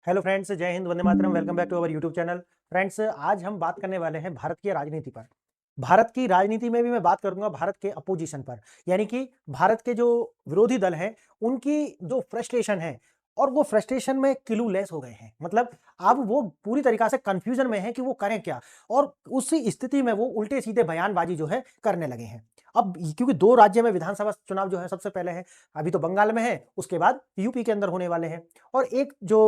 Hello friends, जय हिंद, वंदे मातरम। Welcome back to our YouTube channel. Friends, आज हम बात करने वाले हैं भारत की राजनीति पर। भारत की राजनीति में भी मैं बात करूंगा भारत के अपोजिशन पर, यानी कि भारत के जो विरोधी दल हैं उनकी जो फ्रस्ट्रेशन है, और वो फ्रस्ट्रेशन में क्लूलेस हो गए हैं। मतलब अब वो पूरी तरीका से कंफ्यूजन में है कि वो करें क्या, और उसी स्थिति में वो उल्टे सीधे बयानबाजी जो है करने लगे हैं। अब क्योंकि दो राज्य में विधानसभा चुनाव जो है सबसे पहले है, अभी तो बंगाल में है, उसके बाद यूपी के अंदर होने वाले हैं, और एक जो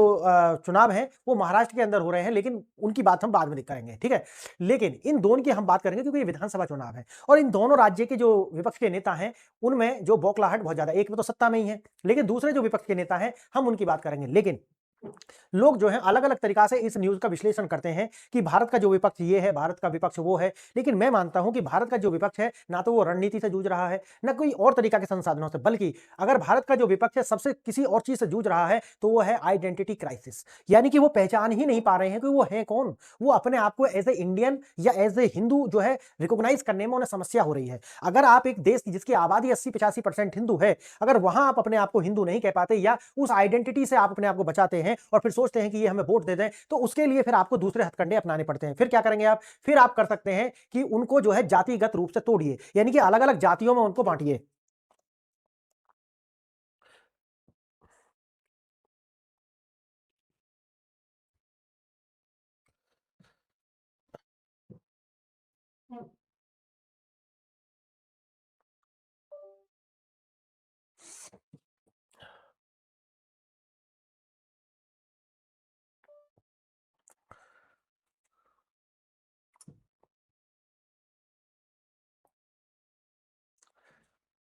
चुनाव है वो महाराष्ट्र के अंदर हो रहे हैं, लेकिन उनकी बात हम बाद में करेंगे, ठीक है। लेकिन इन दोनों की हम बात करेंगे क्योंकि ये विधानसभा चुनाव है, और इन दोनों राज्य के जो विपक्ष के नेता हैं उनमें जो बौखलाहट बहुत ज्यादा, एक में तो सत्ता में ही है, लेकिन दूसरे जो विपक्ष के नेता हैं हम उनकी बात करेंगे। लेकिन लोग जो है अलग अलग तरीका से इस न्यूज का विश्लेषण करते हैं कि भारत का जो विपक्ष ये है, भारत का विपक्ष वो है। लेकिन मैं मानता हूं कि भारत का जो विपक्ष है ना तो वो रणनीति से जूझ रहा है, ना कोई और तरीका के संसाधनों से, बल्कि अगर भारत का जो विपक्ष है सबसे किसी और चीज से जूझ रहा है तो वो है आइडेंटिटी क्राइसिस। यानी कि वो पहचान ही नहीं पा रहे हैं कि वो है कौन। वो अपने आप को एज ए इंडियन या एज ए हिंदू जो है रिकॉग्नाइज करने में उन्हें समस्या हो रही है। अगर आप एक देश जिसकी आबादी 80-85% हिंदू है, अगर वहां आप अपने आप को हिंदू नहीं कह पाते, या उस आइडेंटिटी से आप अपने आप को बचाते हैं और फिर सोचते हैं कि ये हमें वोट दे दें, तो उसके लिए फिर आपको दूसरे हथकंडे अपनाने पड़ते हैं। फिर क्या करेंगे आप? फिर आप कर सकते हैं कि उनको जो है जातिगत रूप से तोड़िए, यानी कि अलग अलग जातियों में उनको बांटिए।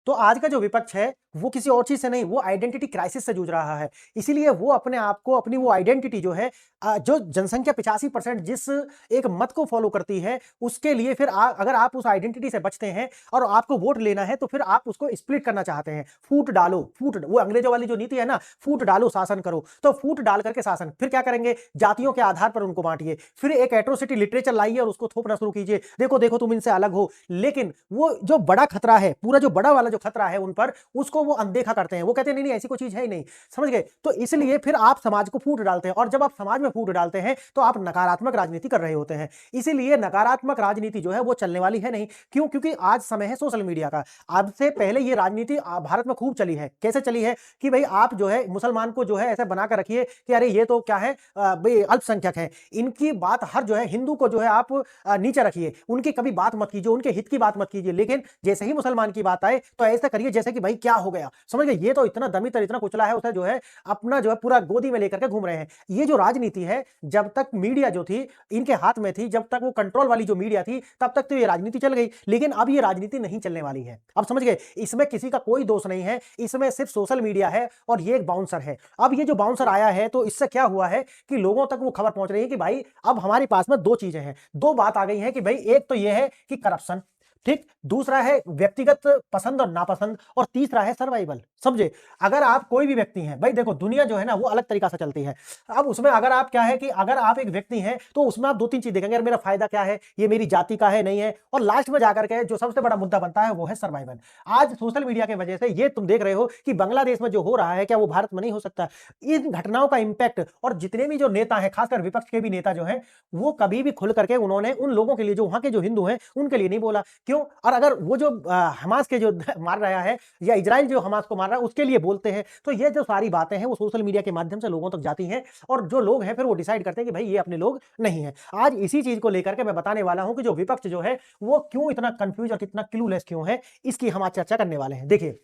तो आज का जो विपक्ष है वो किसी और चीज से नहीं, वो आइडेंटिटी क्राइसिस से जूझ रहा है। इसीलिए वो अपने आप को, अपनी वो आइडेंटिटी जो है, जो जनसंख्या 85% जिस एक मत को फॉलो करती है, उसके लिए फिर अगर आप उस आइडेंटिटी से बचते हैं और आपको वोट लेना है तो फिर आप उसको स्प्लिट करना चाहते हैं। फूट डालो, फूट, वो अंग्रेजों वाली जो नीति है ना, फूट डालो शासन करो, तो फूट डाल करके शासन, फिर क्या करेंगे? जातियों के आधार पर उनको बांटिए, फिर एक एट्रोसिटी लिटरेचर लाइए और उसको थोपना शुरू कीजिए, देखो देखो तुम इनसे अलग हो। लेकिन वो जो बड़ा खतरा है, पूरा जो बड़ा वाला जो खतरा है उन पर, उसको वो अनदेखा करते हैं। वो कहते हैं नहीं नहीं ऐसी कोई चीज है ही नहीं, समझ गए? तो इसलिए फिर आप समाज को फूट डालते हैं, और जब आप समाज में फूट डालते हैं तो आप नकारात्मक राजनीति कर रहे होते हैं। इसीलिए नकारात्मक राजनीति जो है वो चलने वाली है नहीं। क्यों? क्योंकि आज समय है सोशल मीडिया का। आज से पहले ये राजनीति भारत में खूब चली है। कैसे चली है? कि भाई आप जो है मुसलमान को जो है ऐसे बनाकर रखिए कि अरे ये तो क्या है, भाई अल्पसंख्यक है, इनकी बात हर जो है, हिंदू को जो है आप नीचे रखिए, उनकी कभी बात मत कीजिए, उनके हित की बात मत कीजिए। लेकिन जैसे ही मुसलमान की बात आए तो ऐसा करिए जैसे कि भाई क्या हो गया, समझ गए? ये तो इतना दमितर, इतना कुचला है, उसे जो है अपना जो है पूरा गोदी में लेकर के घूम रहे हैं। ये जो राजनीति है, जब तक मीडिया जो थी इनके हाथ में थी, जब तक वो कंट्रोल वाली जो मीडिया थी, तब तक तो ये राजनीति चल गई। लेकिन अब ये राजनीति नहीं चलने वाली है। अब समझ गए? इसमें किसी का कोई दोष नहीं है, इसमें सिर्फ सोशल मीडिया है और ये एक बाउंसर है। अब ये जो बाउंसर आया है तो इससे क्या हुआ है कि लोगों तक वो खबर पहुंच रही है कि भाई अब हमारे पास में दो चीजें हैं, दो बात आ गई है कि भाई एक तो ये है कि करप्शन, ठीक, दूसरा है व्यक्तिगत पसंद और नापसंद, और तीसरा है सर्वाइवल। समझे? अगर आप कोई भी व्यक्ति हैं, भाई देखो दुनिया जो है ना वो अलग तरीका से चलती है। अब उसमें अगर आप क्या है कि अगर आप एक व्यक्ति हैं तो उसमें आप दो तीन चीज देखेंगे, यार मेरा फायदा क्या है, ये मेरी जाति का है नहीं है, और लास्ट में जाकर के जो सबसे बड़ा मुद्दा बनता है वो है सर्वाइवल। आज सोशल मीडिया की वजह से ये तुम देख रहे हो कि बांग्लादेश में जो हो रहा है, क्या वो भारत में नहीं हो सकता? इन घटनाओं का इंपैक्ट, और जितने भी जो नेता हैं, खासकर विपक्ष के भी नेता जो हैं, वो कभी भी खुल करके उन्होंने उन लोगों के लिए, जो वहां के जो हिंदू हैं उनके लिए नहीं बोला। क्यों? और अगर वो जो हमास के जो मार रहा है, या इजराइल जो हमास को मार रहा है, उसके लिए बोलते हैं, तो ये जो सारी बातें हैं वो सोशल मीडिया के माध्यम से लोगों तक जाती हैं, और जो लोग हैं फिर वो डिसाइड करते हैं कि भाई ये अपने लोग नहीं है। आज इसी चीज को लेकर के मैं बताने वाला हूं कि जो विपक्ष जो है वो क्यों इतना कंफ्यूज और कितना क्लूलेस क्यों है, इसकी हम आज चर्चा करने वाले हैं। देखिए,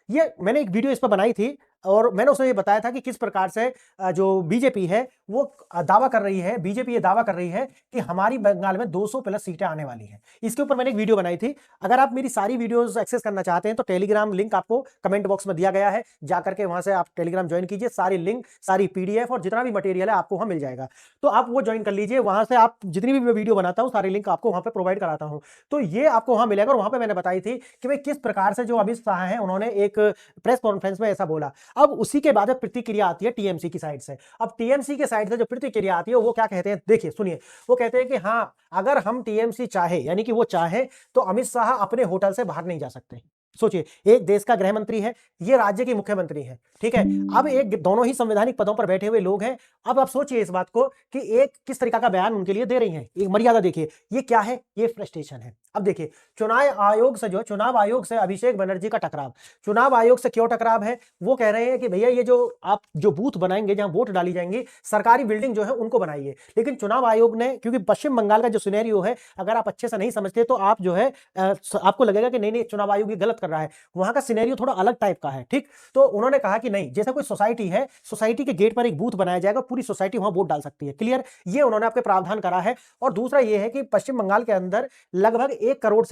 ये मैंने एक वीडियो इस पर बनाई थी, और मैंने उसमें ये बताया था कि किस प्रकार से जो बीजेपी है वो दावा कर रही है, बीजेपी ये दावा कर रही है कि हमारी बंगाल में 200 प्लस सीटें आने वाली हैं। इसके ऊपर मैंने एक वीडियो बनाई थी। अगर आप मेरी सारी वीडियोस एक्सेस करना चाहते हैं तो टेलीग्राम लिंक आपको कमेंट बॉक्स में दिया गया है, जाकर के वहां से आप टेलीग्राम ज्वाइन कीजिए। सारी लिंक, सारी पीडीएफ और जितना भी मटेरियल है आपको वहां मिल जाएगा, तो आप वो ज्वाइन कर लीजिए। वहां से आप जितनी भी मैं वीडियो बनाता हूँ सारी लिंक आपको वहां पर प्रोवाइड कराता हूँ, तो ये आपको वहां मिलेगा। और वहां पर मैंने बताई थी कि भाई किस प्रकार से जो अमित शाह है उन्होंने एक प्रेस कॉन्फ्रेंस में ऐसा बोला। अब उसी के बाद प्रतिक्रिया आती है टीएमसी की साइड से। अब टीएमसी के साइड से जो प्रतिक्रिया आती है वो क्या कहते हैं, देखिए सुनिए। वो कहते हैं कि हाँ, अगर हम टीएमसी चाहे, यानी कि वो चाहे, तो अमित शाह अपने होटल से बाहर नहीं जा सकते। सोचिए, एक देश का गृह मंत्री है, ये राज्य के मुख्यमंत्री है, ठीक है। अब एक दोनों ही संवैधानिक पदों पर बैठे हुए लोग हैं। अब आप सोचिए इस बात को कि एक किस तरीका का बयान उनके लिए दे रही हैं। एक मर्यादा देखिए, ये क्या है, ये फ्रस्ट्रेशन है। अब देखिए, चुनाव आयोग से अभिषेक बनर्जी का टकराव। चुनाव आयोग से क्यों टकराव है? वो कह रहे हैं कि भैया ये जो आप जो बूथ बनाएंगे जहां वोट डाली जाएंगी, सरकारी बिल्डिंग जो है उनको बनाइए। लेकिन चुनाव आयोग ने, क्योंकि पश्चिम बंगाल का जो सिनेरियो है अगर आप अच्छे से नहीं समझते तो आप जो है आपको लगेगा कि नहीं चुनाव आयोग ये गलत कर रहा है। वहां का सिनेरियो थोड़ा अलग टाइप का है, ठीक। तो उन्होंने कहा कि नहीं, जैसे कोई सोसाइटी है, सोसाइटी के गेट पर एक बूथ बनाया जाएगा, पूरी सोसाइटी वहां वोट डाल सकती है। क्लियर, ये उन्होंने आपके प्रावधान करा है। और दूसरा ये है कि पश्चिम बंगाल के अंदर लगभग 1 करोड़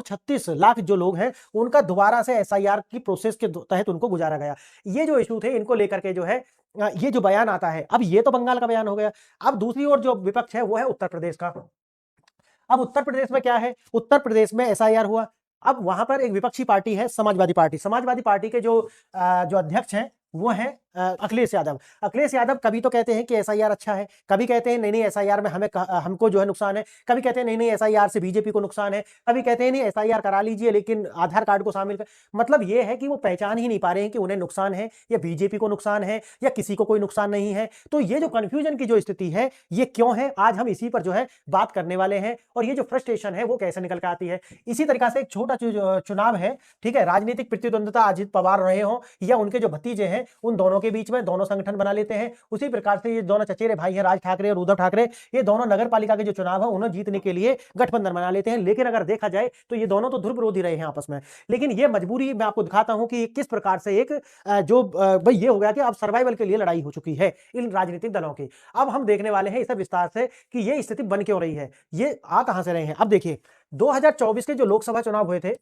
36 लाख जो लोग हैं उनका दोबारा से एसआईआर की प्रोसेस के तहत उनको गुजारा गया। ये जो इशू थे इनको लेकर के जो है ये जो बयान आता है, अब ये तो बंगाल का बयान हो गया। अब दूसरी ओर जो विपक्ष है वो है उत्तर प्रदेश का। अब उत्तर प्रदेश में क्या है, उत्तर प्रदेश में एसआईआर हुआ। अब वहां पर एक विपक्षी पार्टी है समाजवादी पार्टी। समाजवादी पार्टी के जो अध्यक्ष हैं वो हैं अखिलेश यादव। अखिलेश यादव कभी तो कहते हैं कि एसआईआर अच्छा है, कभी कहते हैं नहीं नहीं एसआईआर में हमको जो है नुकसान है, कभी कहते हैं नहीं नहीं एसआईआर से बीजेपी को नुकसान है, कभी कहते हैं नहीं एसआईआर करा लीजिए लेकिन आधार कार्ड को शामिल कर। मतलब ये है कि वो पहचान ही नहीं पा रहे हैं कि उन्हें नुकसान है या बीजेपी को नुकसान है या किसी को कोई नुकसान नहीं है। तो ये जो कंफ्यूजन की जो स्थिति है ये क्यों है, आज हम इसी पर जो है बात करने वाले हैं। और ये जो फ्रस्ट्रेशन है वो कैसे निकल कर आती है। इसी तरीका से एक छोटा चुनाव है, ठीक है, राजनीतिक प्रतिद्वंदता अजित पवार रहे हो या उनके जो भतीजे हैं उन दोनों के बीच में, दोनों संगठन बना लेते हैं। उसी प्रकार से ये दोनों चचेरे भाई हैं राज ठाकरे और उद्धव ठाकरे, ये दोनों नगर पालिका के जो चुनाव है उन्हें जीतने के लिए गठबंधन बना लेते हैं। लेकिन अगर देखा जाए तो ये दोनों तो ध्रुव विरोधी रहे हैं आपस में। लेकिन ये मजबूरी मैं आपको दिखाता हूं कि किस प्रकार से एक भाई ये हो गया कि अब सर्वाइवल के लिए लड़ाई हो चुकी है इन राजनीतिक दलों की। अब हम देखने वाले हैं इसे विस्तार से कि ये स्थिति बन क्यों रही है, ये आ कहां से रहे हैं। अब देखिए 2024 के जो लोकसभा चुनाव हुए थे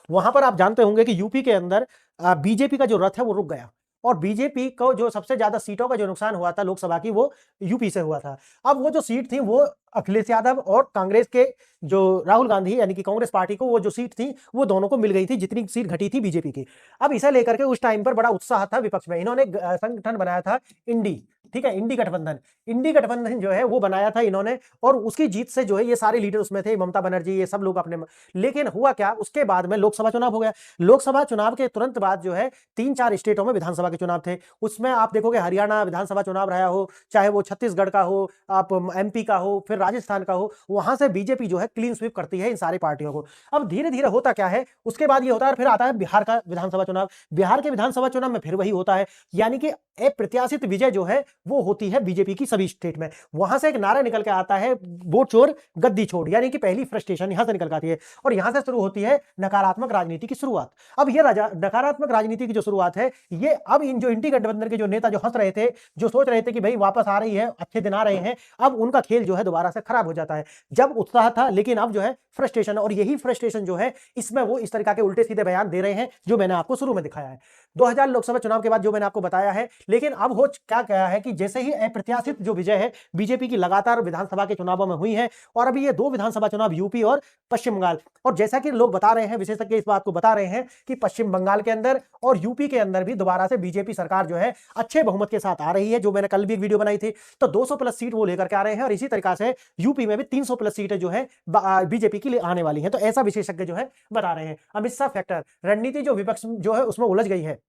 वहां पर आप जानते होंगे कि यूपी के अंदर बीजेपी का जो रथ है वो रुक गया और बीजेपी को जो सबसे ज्यादा सीटों का जो नुकसान हुआ था लोकसभा की वो यूपी से हुआ था। अब वो जो सीट थी वो अखिलेश यादव और कांग्रेस के जो राहुल गांधी यानी कि कांग्रेस पार्टी को वो जो सीट थी वो दोनों को मिल गई थी जितनी सीट घटी थी बीजेपी की। अब इसे लेकर के उस टाइम पर बड़ा उत्साह था विपक्ष में। इन्होंने संगठन बनाया था इंडी, ठीक है, इंडी गठबंधन। इंडी गठबंधन जो है वो बनाया था इन्होंने और उसकी जीत से जो है ये सारे लीडर उसमें थे, ममता बनर्जी, ये सब लोग अपने। लेकिन हुआ क्या, उसके बाद में लोकसभा चुनाव हो गया। लोकसभा चुनाव के तुरंत बाद जो है 3-4 स्टेटों में विधानसभा के चुनाव थे। उसमें आप देखोगे हरियाणा विधानसभा चुनाव रहा हो, चाहे वो छत्तीसगढ़ का हो, आप एमपी का हो, फिर राजस्थान का हो, वहां से बीजेपी जो है क्लीन स्वीप करती है इन सारी पार्टियों को। अब धीरे धीरे होता क्या है, उसके बाद ये होता है, फिर आता है बिहार का विधानसभा चुनाव। बिहार के विधानसभा चुनाव में फिर वही होता है, यानी कि अप्रत्याशित विजय जो है वो होती है बीजेपी की सभी स्टेट में। वहां से एक नारा निकल के आता है, वोट चोर गद्दी छोड़, यानी कि पहली फ्रस्ट्रेशन यहां से निकल के आती है और यहां से शुरू होती है नकारात्मक राजनीति की शुरुआत। अब ये नकारात्मक राजनीति की जो शुरुआत है ये अब इन जो इंडी गठबंधन के जो नेता जो हंस रहे थे, जो सोच रहे थे कि भाई वापस आ रही है, अच्छे दिन आ रहे हैं, अब उनका खेल जो है दोबारा से खराब हो जाता है। जब उत्साह था लेकिन अब जो है फ्रस्ट्रेशन, और यही फ्रस्ट्रेशन जो है इसमें वो इस तरह के उल्टे सीधे बयान दे रहे हैं जो मैंने आपको शुरू में दिखाया है 2000 लोकसभा चुनाव के बाद जो मैंने आपको बताया है। लेकिन अब हो क्या गया है कि जैसे ही अप्रत्याशित जो विजय है बीजेपी की लगातार विधानसभा के चुनावों में हुई है और अभी ये 2 विधानसभा चुनाव यूपी और पश्चिम बंगाल, और जैसा कि लोग बता रहे हैं, विशेषज्ञ इस बात को बता रहे हैं कि पश्चिम बंगाल के अंदर और यूपी के अंदर भी दोबारा से बीजेपी सरकार जो है अच्छे बहुमत के साथ आ रही है। जो मैंने कल भी एक वीडियो बनाई थी, तो 200 प्लस सीट वो लेकर के आ रहे हैं और इसी तरीका से यूपी में भी 300 प्लस सीटें जो है बीजेपी की आने वाली हैं। तो ऐसा विशेषज्ञ जो है बता रहे हैं। अमित शाह फैक्टर, रणनीति जो विपक्ष जो है उसमें उलझ गई है।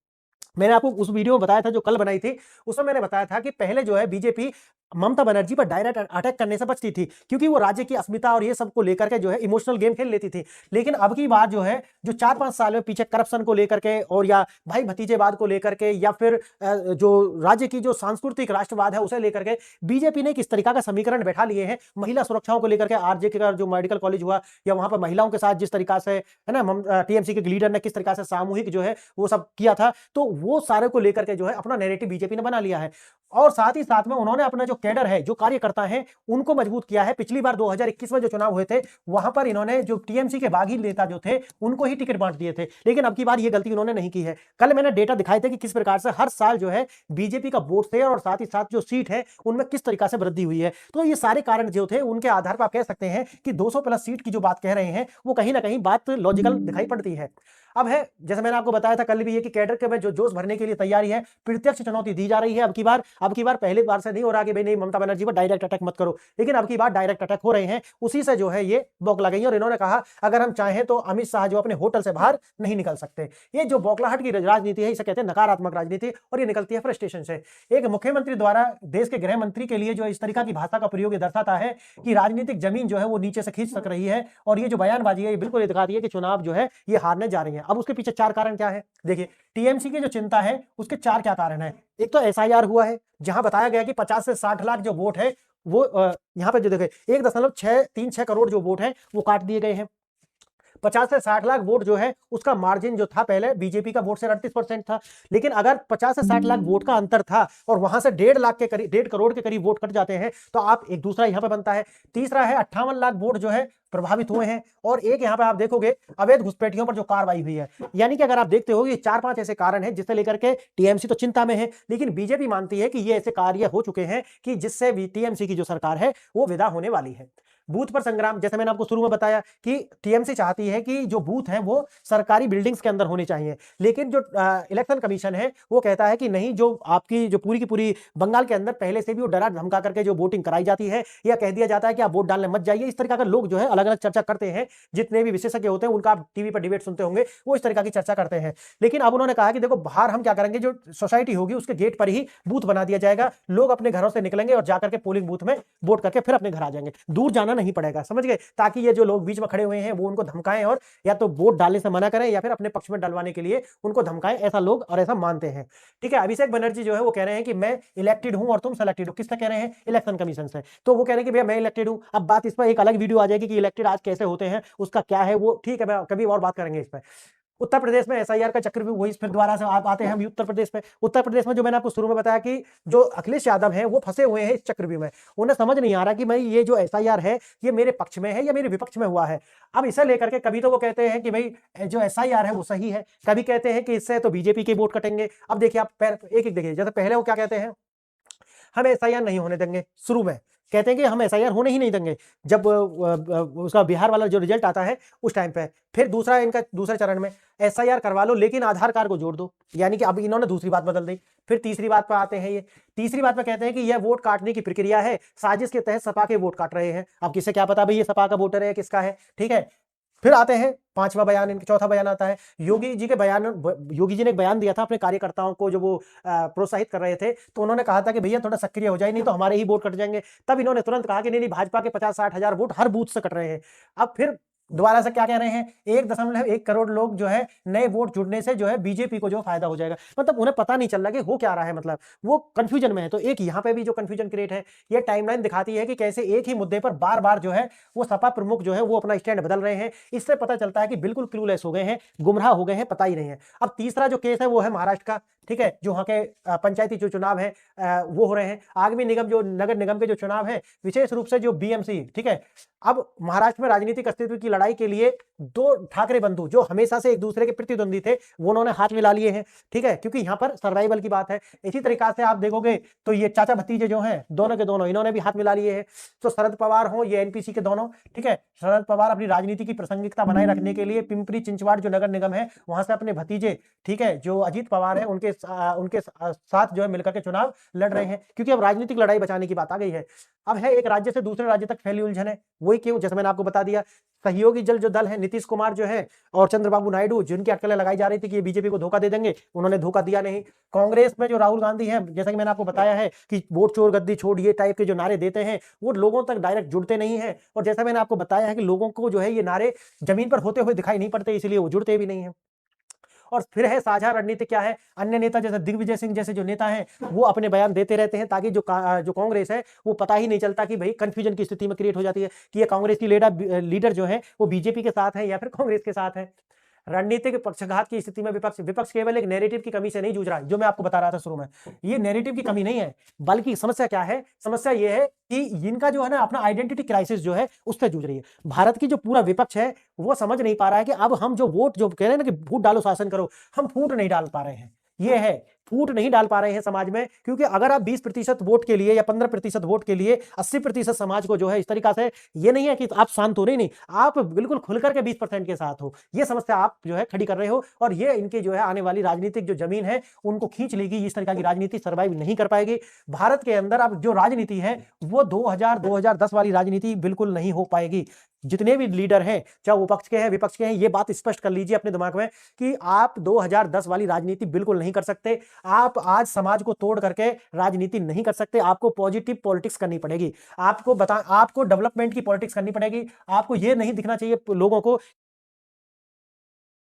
मैंने आपको उस वीडियो में बताया था जो कल बनाई थी, उसमें मैंने बताया था कि पहले जो है बीजेपी ममता बनर्जी पर डायरेक्ट अटैक करने से बचती थी क्योंकि वो राज्य की अस्मिता और ये सब को लेकर के जो है इमोशनल गेम खेल लेती थी। लेकिन अब की बात जो है, जो 4-5 साल में पीछे करप्शन को लेकर के और या भाई भतीजेवाद को लेकर के या फिर जो राज्य की जो सांस्कृतिक राष्ट्रवाद है उसे लेकर के बीजेपी ने किस तरीका का समीकरण बैठा लिए हैं। महिला सुरक्षाओं को लेकर के आरजे का जो मेडिकल कॉलेज हुआ या वहां पर महिलाओं के साथ जिस तरीका से है ना टीएमसी के लीडर ने किस तरीका से सामूहिक जो है वो सब किया था, तो वो सारे को लेकर के जो है अपना नैरेटिव बीजेपी ने बना लिया है। और साथ ही साथ में उन्होंने अपना जो कैडर है, जो कार्यकर्ता है, उनको मजबूत किया है। पिछली बार 2021 में जो चुनाव हुए थे वहां पर इन्होंने जो टीएमसी के बागी नेता जो थे उनको ही टिकट बांट दिए थे, लेकिन अब की बार ये गलती उन्होंने नहीं की है। कल मैंने डेटा दिखाए थे कि किस प्रकार से हर साल जो है बीजेपी का वोट शेयर और साथ ही साथ जो सीट है उनमें किस तरीका से वृद्धि हुई है। तो ये सारे कारण जो थे उनके आधार पर आप कह सकते हैं कि 200 प्लस सीट की जो बात कह रहे हैं वो कहीं ना कहीं बात लॉजिकल दिखाई पड़ती है। अब है जैसे मैंने आपको बताया था कल भी, ये कि कैडर के में जो जोश भरने के लिए तैयारी है, प्रत्यक्ष चुनौती दी जा रही है। अब की बार पहली बार से नहीं हो रहा कि भाई नहीं ममता बनर्जी पर डायरेक्ट अटैक मत करो, लेकिन अब की बार डायरेक्ट अटैक हो रहे हैं। उसी से जो है ये बौखला गई और इन्होंने कहा अगर हम चाहें तो अमित शाह जो अपने होटल से बाहर नहीं निकल सकते। ये जो बौखलाहट की राजनीति है, इसे कहते हैं नकारात्मक राजनीति, और ये निकलती है फ्रस्ट्रेशन से। एक मुख्यमंत्री द्वारा देश के गृह मंत्री के लिए जो इस तरीका की भाषा का प्रयोग दर्शाता है कि राजनीतिक जमीन जो है वो नीचे से खींच सक रही है, और ये जो बयानबाजी है ये बिल्कुल ये दिखाती है कि चुनाव जो है ये हारने जा रही है। अब उसके पीछे 4 कारण क्या है, देखिए टीएमसी की जो चिंता है उसके 4 क्या कारण है। एक तो एसआईआर हुआ है, जहां बताया गया कि 50 से 60 लाख जो वोट है वो यहां पे जो देखे 1.36 करोड़ जो वोट है वो काट दिए गए हैं। 50 से 60 लाख वोट जो है उसका मार्जिन जो था पहले बीजेपी का वोट से 38% था, लेकिन अगर 50 से 60 लाख वोट का अंतर था और वहां से 1.5 लाख के करीब 1.5 करोड़ के करीब वोट कट जाते हैं तो आप एक दूसरा यहां पे बनता है। तीसरा है 58 लाख वोट जो है प्रभावित हुए हैं, और एक यहां पे आप देखोगे अवैध घुसपैठियों पर जो कार्रवाई हुई है। यानी कि अगर आप देखते हो ये 4-5 ऐसे कारण हैं जिससे लेकर के टीएमसी तो चिंता में है, लेकिन बीजेपी मानती है कि ये ऐसे कार्य हो चुके हैं कि जिससे टीएमसी की जो सरकार है वो विदा होने वाली है। बूथ पर संग्राम, जैसे मैंने आपको शुरू में बताया कि टीएमसी चाहती है कि जो बूथ हैं वो सरकारी बिल्डिंग्स के अंदर होने चाहिए, लेकिन जो इलेक्शन कमीशन है वो कहता है कि नहीं, जो आपकी जो पूरी की पूरी बंगाल के अंदर पहले से भी वो डरा धमका करके जो वोटिंग कराई जाती है या कह दिया जाता है कि आप वोट डालने मत जाइए। इस तरीका का लोग जो है अलग अलग चर्चा करते हैं, जितने भी विशेषज्ञ होते हैं उनका आप टीवी पर डिबेट सुनते होंगे, वो इस तरीका की चर्चा करते हैं। लेकिन अब उन्होंने कहा कि देखो बाहर हम क्या करेंगे, जो सोसाइटी होगी उसके गेट पर ही बूथ बना दिया जाएगा, लोग अपने घरों से निकलेंगे और जाकर के पोलिंग बूथ में वोट करके फिर अपने घर आ जाएंगे, दूर जाना नहीं पड़ेगा, समझ गए, ताकि ये जो लोग बीच में खड़े हुए हैं वो उनको धमकाएं और या तो वोट डालने से मना करें या फिर अपने पक्ष में डलवाने के लिए उनको धमकाएं, ऐसा लोग और ऐसा मानते हैं। ठीक है, अभिषेक बनर्जी जो है वो कह रहे हैं कि मैं इलेक्टेड हूं और तुम सेलेक्टेड हो। किससे कह रहे हैं? इलेक्शन कमीशन से। तो वो कह रहे हैं कि भैया मैं इलेक्टेड हूं। अब बात इस पर एक अलग वीडियो आ जाएगी कि इलेक्टेड आज कैसे होते हैं, उसका क्या है वो, ठीक है, मैं कभी और बात करेंगे इस पर। उत्तर प्रदेश में एसआईआर का चक्र भी वही फिर दोबारा से आप आते हैं हम उत्तर प्रदेश में। उत्तर प्रदेश में जो मैंने आपको शुरू में बताया कि जो अखिलेश यादव हैं वो फंसे हुए हैं इस चक्रव्यूह में, उन्हें समझ नहीं आ रहा कि भाई ये जो एसआईआर है ये मेरे पक्ष में है या मेरे विपक्ष में हुआ है। अब इसे लेकर के कभी तो वो कहते हैं कि भाई जो एसआईआर है वो सही है, कभी कहते हैं कि इससे तो बीजेपी के वोट कटेंगे। अब देखिए आप एक एक देखिए, जैसे पहले वो क्या कहते हैं, हम एसआईआर नहीं होने देंगे, शुरू में कहते हैं कि हम एसआईआर होने ही नहीं देंगे, जब उसका बिहार वाला जो रिजल्ट आता है उस टाइम पे। फिर दूसरा इनका दूसरे चरण में एसआईआर करवा लो लेकिन आधार कार्ड को जोड़ दो, यानी कि अब इन्होंने दूसरी बात बदल दी। फिर तीसरी बात पर आते हैं, ये तीसरी बात में कहते हैं कि यह वोट काटने की प्रक्रिया है, साजिश के तहत सपा के वोट काट रहे हैं। अब किसे क्या पता भाई ये सपा का वोटर है किसका है, ठीक है। फिर आते हैं पांचवा बयान, इनका चौथा बयान आता है योगी जी ने एक बयान दिया था अपने कार्यकर्ताओं को, जो वो प्रोत्साहित कर रहे थे, तो उन्होंने कहा था कि भैया थोड़ा सक्रिय हो जाए नहीं तो हमारे ही वोट कट जाएंगे। तब इन्होंने तुरंत कहा कि नहीं भाजपा के 50-60 हजार वोट हर बूथ से कट रहे हैं। अब फिर दोबारा से क्या कह रहे हैं, 1.1 करोड़ लोग जो है नए वोट जुड़ने से जो है बीजेपी को जो फायदा हो जाएगा। मतलब उन्हें पता नहीं चल रहा कि हो क्या रहा है, मतलब वो कंफ्यूजन में है। तो एक यहाँ पे भी जो कंफ्यूजन क्रिएट है, ये टाइमलाइन दिखाती है कि कैसे एक ही मुद्दे पर बार बार जो है वो सपा प्रमुख जो है वो अपना स्टैंड बदल रहे हैं। इससे पता चलता है कि बिल्कुल क्लूलेस हो गए हैं, गुमराह हो गए हैं, पता ही नहीं है। अब तीसरा जो केस है वो है महाराष्ट्र का, ठीक है, जो वहाँ के पंचायती जो चुनाव है वो हो रहे हैं। आगामी निगम जो नगर निगम के जो चुनाव है, विशेष रूप से जो बीएमसी, ठीक है। अब महाराष्ट्र में राजनीतिक अस्तित्व की लड़ाई के लिए दो ठाकरे बंधु जो हमेशा से एक दूसरे के प्रतिद्वंदी थे वो उन्होंने हाथ मिला लिए हैं, ठीक है, क्योंकि यहाँ पर सर्वाइवल की बात है। इसी तरीका से आप देखोगे तो ये चाचा भतीजे जो हैं दोनों के दोनों इन्होंने भी हाथ मिला लिए हैं। तो शरद पवार हो ये एनपीसी के दोनों, ठीक है, शरद पवार अपनी राजनीति की प्रासंगिकता बनाए रखने के लिए पिंपरी चिंचवाड़ जो नगर निगम है वहां से अपने भतीजे, ठीक है, जो अजीत पवार है उनके साथ जो है मिलकर के चुनाव लड़ रहे हैं, क्योंकि अब राजनीतिक लड़ाई बचाने की बात आ गई है। अब है एक राज्य से दूसरे राज्य तक फैली उलझन है, वही क्यों, जैसे मैंने आपको बता दिया, सहयोगी जो दल है नीतीश कुमार जो है और चंद्रबाबू नायडू, जिनकी अटकलें लगाई जा रही थी कि ये बीजेपी को धोखा दे देंगे, उन्होंने धोखा दिया नहीं। कांग्रेस में जो राहुल गांधी है, जैसा कि मैंने आपको बताया है कि वोट चोर गद्दी छोड़ ये टाइप के जो नारे देते हैं वो लोगों तक डायरेक्ट जुड़ते नहीं है। और जैसा मैंने आपको बताया है कि लोगों को जो है ये नारे जमीन पर होते हुए दिखाई नहीं पड़ते, इसलिए वो जुड़ते भी नहीं है। और फिर है साझा रणनीति क्या है, अन्य नेता जैसे दिग्विजय सिंह जैसे जो नेता हैं वो अपने बयान देते रहते हैं ताकि जो कांग्रेस है वो पता ही नहीं चलता कि भाई कंफ्यूजन की स्थिति में क्रिएट हो जाती है कि ये कांग्रेस की लीडर जो है वो बीजेपी के साथ है या फिर कांग्रेस के साथ है। रणनीतिक पक्षघात की स्थिति में विपक्ष केवल एक नैरेटिव की कमी से नहीं जूझ रहा है, जो मैं आपको बता रहा था शुरू में, ये नैरेटिव की कमी नहीं है, बल्कि समस्या क्या है, समस्या ये है कि इनका जो है ना अपना आइडेंटिटी क्राइसिस जो है उससे जूझ रही है। भारत की जो पूरा विपक्ष है वो समझ नहीं पा रहा है कि अब हम जो वोट जो कह रहे हैं ना कि वोट डालो शासन करो, हम फूट नहीं डाल पा रहे हैं। ये है फूट नहीं डाल पा रहे हैं समाज में, क्योंकि अगर आप 20% वोट के लिए या 15% वोट के लिए 80% समाज को जो है इस तरीका से, ये नहीं है कि आप शांत हो, नहीं आप बिल्कुल खुलकर के 20% के साथ हो, ये समस्या आप जो है खड़ी कर रहे हो, और ये इनके जो है आने वाली राजनीतिक जो जमीन है उनको खींच लेगी। इस तरीका की राजनीति सर्वाइव नहीं कर पाएगी भारत के अंदर। अब जो राजनीति है वो 2010 वाली राजनीति बिल्कुल नहीं हो पाएगी। जितने भी लीडर हैं, चाहे वो पक्ष के हैं विपक्ष के हैं, ये बात स्पष्ट कर लीजिए अपने दिमाग में कि आप 2010 वाली राजनीति बिल्कुल नहीं कर सकते। आप आज समाज को तोड़ करके राजनीति नहीं कर सकते। आपको पॉजिटिव पॉलिटिक्स करनी पड़ेगी। आपको डेवलपमेंट की पॉलिटिक्स करनी पड़ेगी। आपको ये नहीं दिखना चाहिए लोगों को